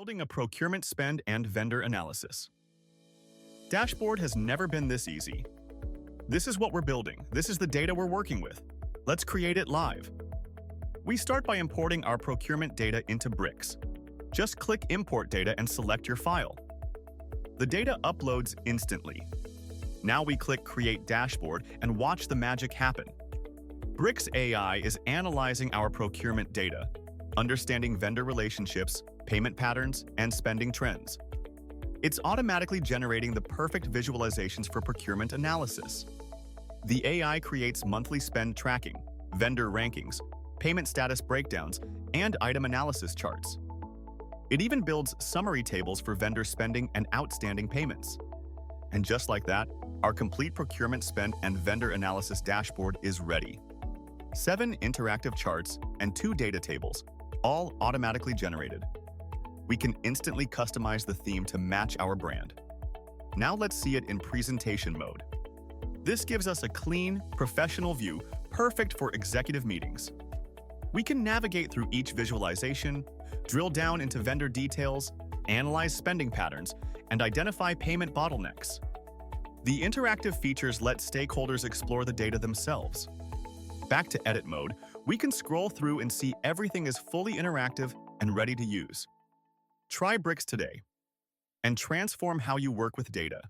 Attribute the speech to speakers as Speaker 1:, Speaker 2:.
Speaker 1: Building a procurement spend and vendor analysis. Dashboard has never been this easy. This is what we're building. This is the data we're working with. Let's create it live. We start by importing our procurement data into Bricks. Just click Import Data and select your file. The data uploads instantly. Now we click Create Dashboard and watch the magic happen. Bricks AI is analyzing our procurement data, understanding vendor relationships, payment patterns, and spending trends. It's automatically generating the perfect visualizations for procurement analysis. The AI creates monthly spend tracking, vendor rankings, payment status breakdowns, and item analysis charts. It even builds summary tables for vendor spending and outstanding payments. And just like that, our complete procurement spend and vendor analysis dashboard is ready. 7 interactive charts and 2 data tables, all automatically generated. We can instantly customize the theme to match our brand. Now let's see it in presentation mode. This gives us a clean, professional view, perfect for executive meetings. We can navigate through each visualization, drill down into vendor details, analyze spending patterns, and identify payment bottlenecks. The interactive features let stakeholders explore the data themselves. Back to edit mode, we can scroll through and see everything is fully interactive and ready to use. Try Bricks today and transform how you work with data.